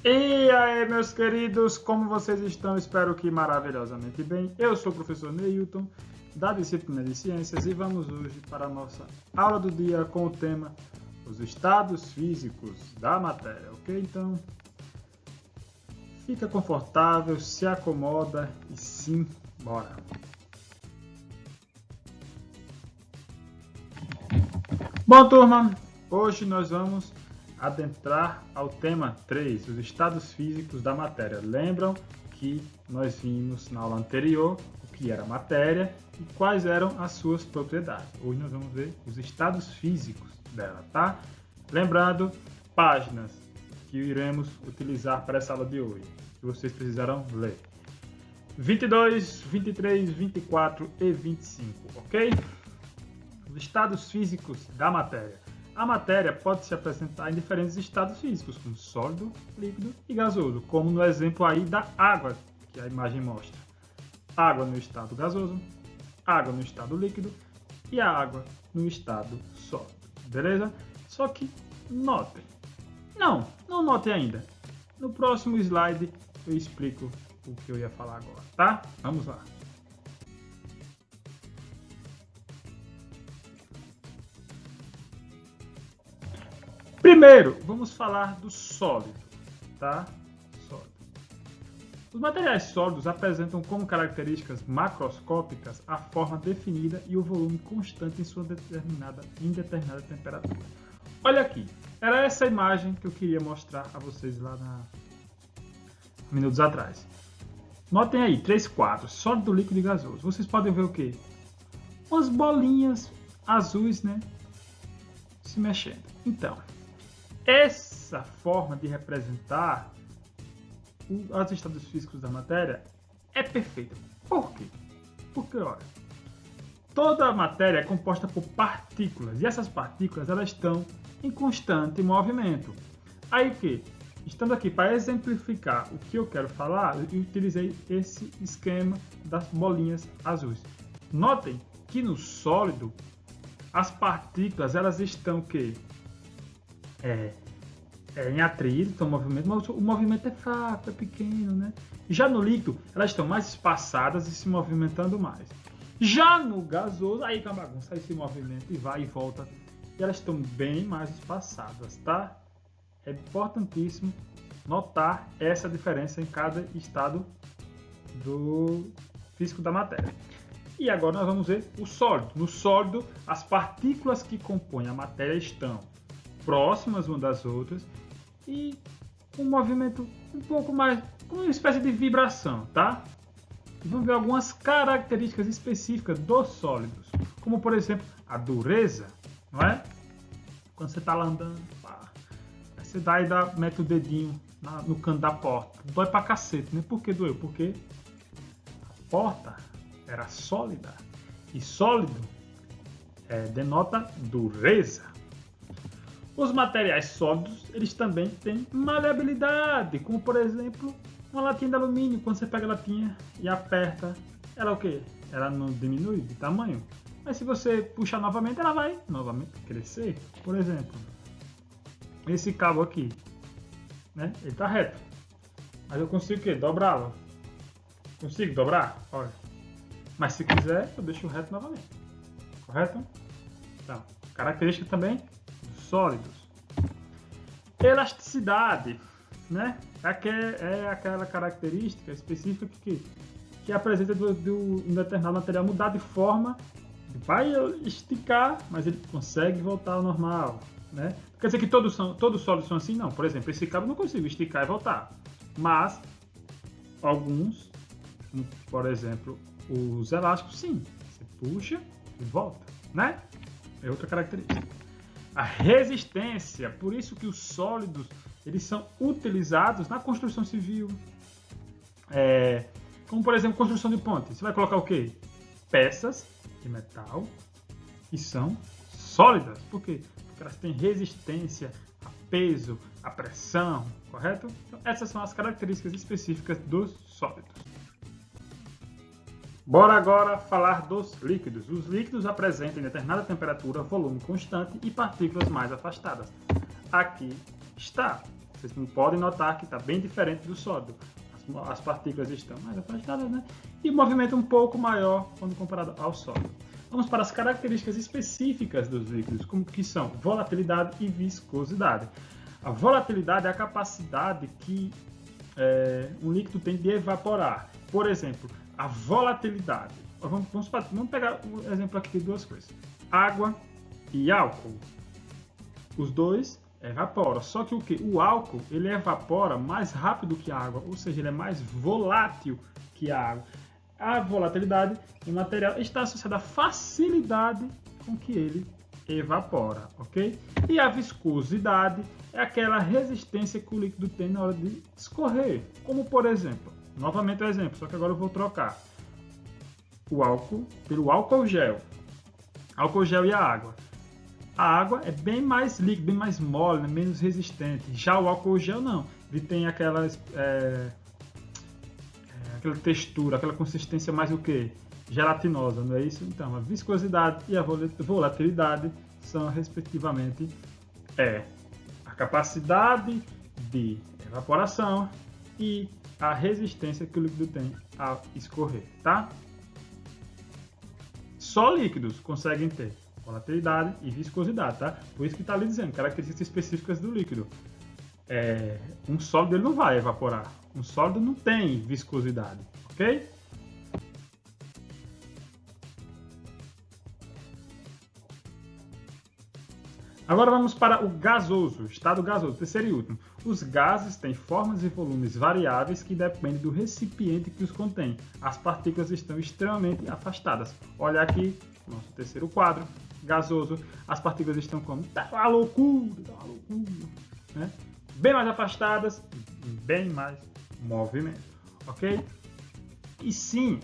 E aí, meus queridos, como vocês estão? Espero que maravilhosamente bem. Eu sou o professor Neilton, da disciplina de Ciências, e vamos hoje para a nossa aula do dia com o tema Os Estados Físicos da Matéria, ok? Então, fica confortável, se acomoda e sim, bora! Bom, turma, hoje nós vamos adentrar ao tema 3, os estados físicos da matéria. Lembram que nós vimos na aula anterior o que era matéria e quais eram as suas propriedades. Hoje nós vamos ver os estados físicos dela, tá? Lembrando, páginas que iremos utilizar para essa aula de hoje, que vocês precisarão ler. 22, 23, 24 e 25, ok? Os estados físicos da matéria. A matéria pode se apresentar em diferentes estados físicos, como sólido, líquido e gasoso, como no exemplo aí da água, que a imagem mostra. Água no estado gasoso, água no estado líquido e a água no estado sólido. Beleza? Só que notem. Não notem ainda. No próximo slide eu explico o que eu ia falar agora, tá? Vamos lá. Primeiro, vamos falar do sólido, tá? Sólido. Os materiais sólidos apresentam como características macroscópicas a forma definida e o volume constante em determinada temperatura. Olha aqui, era essa imagem que eu queria mostrar a vocês lá minutos atrás. Notem aí, 3 quadros, sólido, líquido e gasoso. Vocês podem ver o quê? Umas bolinhas azuis, né? Se mexendo. Então, essa forma de representar os estados físicos da matéria é perfeita. Por quê? Porque, olha, toda a matéria é composta por partículas, e essas partículas elas estão em constante movimento. Aí o que? Estando aqui para exemplificar o que eu quero falar, eu utilizei esse esquema das bolinhas azuis. Notem que no sólido, as partículas elas estão o quê? Em atrito, estão em movimento, mas o movimento é fraco, é pequeno, né? Já no líquido, elas estão mais espaçadas e se movimentando mais. Já no gasoso, aí tá bagunça, aí se movimenta e vai e volta. E elas estão bem mais espaçadas, tá? É importantíssimo notar essa diferença em cada estado do físico da matéria. E agora nós vamos ver o sólido. No sólido, as partículas que compõem a matéria estão próximas umas das outras e um movimento um pouco mais, como uma espécie de vibração, tá? E vamos ver algumas características específicas dos sólidos, como por exemplo a dureza, não é? Quando você está lá andando, pá, aí você mete o dedinho no canto da porta, dói pra cacete, né? Por que doeu? Porque a porta era sólida e sólido denota dureza. Os materiais sólidos, eles também têm maleabilidade, como por exemplo, uma latinha de alumínio. Quando você pega a latinha e aperta, ela o quê? Ela não diminui de tamanho, mas se você puxar novamente, ela vai novamente crescer. Por exemplo, esse cabo aqui, né? Ele está reto, mas eu consigo o quê? Dobrá-lo. Consigo dobrar? Olha. Mas se quiser, eu deixo reto novamente. Correto? Então, característica também sólidos. Elasticidade, né? É aquela característica específica que apresenta um determinado material mudar de forma, vai esticar, mas ele consegue voltar ao normal, né? Quer dizer que todos sólidos são assim? Não. Por exemplo, esse cabo eu não consigo esticar e voltar, mas alguns, como, por exemplo, os elásticos, sim. Você puxa e volta, né? É outra característica. A resistência, por isso que os sólidos eles são utilizados na construção civil, como por exemplo construção de ponte. Você vai colocar o quê? Peças de metal que são sólidas. Por quê? Porque elas têm resistência a peso, a pressão, correto? Então, essas são as características específicas dos sólidos. Bora agora falar dos líquidos. Os líquidos apresentam em determinada temperatura, volume constante e partículas mais afastadas. Aqui está. Vocês não podem notar que está bem diferente do sólido. As partículas estão mais afastadas, né? E o movimento um pouco maior quando comparado ao sólido. Vamos para as características específicas dos líquidos, como que são volatilidade e viscosidade. A volatilidade é a capacidade que um líquido tem de evaporar. Por exemplo, a volatilidade. Vamos pegar um exemplo aqui de duas coisas. Água e álcool. Os dois evaporam. Só que o álcool ele evapora mais rápido que a água, ou seja, ele é mais volátil que a água. A volatilidade do material está associada à facilidade com que ele evapora, ok? E a viscosidade é aquela resistência que o líquido tem na hora de escorrer. Como por exemplo, novamente o exemplo, só que agora eu vou trocar o álcool pelo álcool gel. Álcool gel e a água. A água é bem mais líquida, bem mais mole, né? Menos resistente. Já o álcool gel não. Ele tem aquela textura, aquela consistência mais o quê? Gelatinosa, não é isso? Então, a viscosidade e a volatilidade são, respectivamente, a capacidade de evaporação e a resistência que o líquido tem ao escorrer, tá? Só líquidos conseguem ter volatilidade e viscosidade, tá? Por isso que está ali dizendo, características específicas do líquido. Um sólido ele não vai evaporar. Um sólido não tem viscosidade, ok? Agora vamos para o gasoso, estado gasoso, terceiro e último. Os gases têm formas e volumes variáveis que dependem do recipiente que os contém. As partículas estão extremamente afastadas. Olha aqui, nosso terceiro quadro, gasoso. As partículas estão como? Tá uma loucura, né? Bem mais afastadas, bem mais movimento, ok? E sim,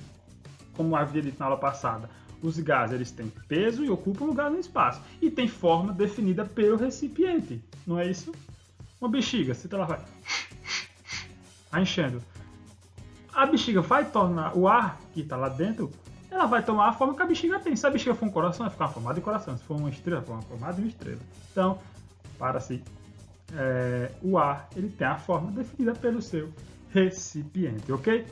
como havia dito na aula passada, os gases eles têm peso e ocupam lugar no espaço. E tem forma definida pelo recipiente, não é isso? Uma bexiga, se ela vai enchendo. A bexiga vai tornar o ar que está lá dentro, ela vai tomar a forma que a bexiga tem. Se a bexiga for um coração, vai ficar uma formada de coração. Se for uma estrela, vai ficar uma formada de uma estrela. Então, o ar ele tem a forma definida pelo seu recipiente, ok?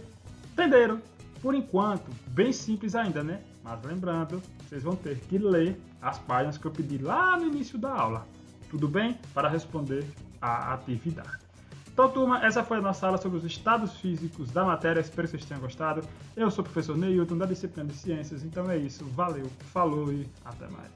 Entenderam? Por enquanto, bem simples ainda, né? Mas lembrando, vocês vão ter que ler as páginas que eu pedi lá no início da aula. Tudo bem? Para responder à atividade. Então, turma, essa foi a nossa aula sobre os estados físicos da matéria. Espero que vocês tenham gostado. Eu sou o professor Neilton, da disciplina de Ciências. Então é isso. Valeu, falou e até mais.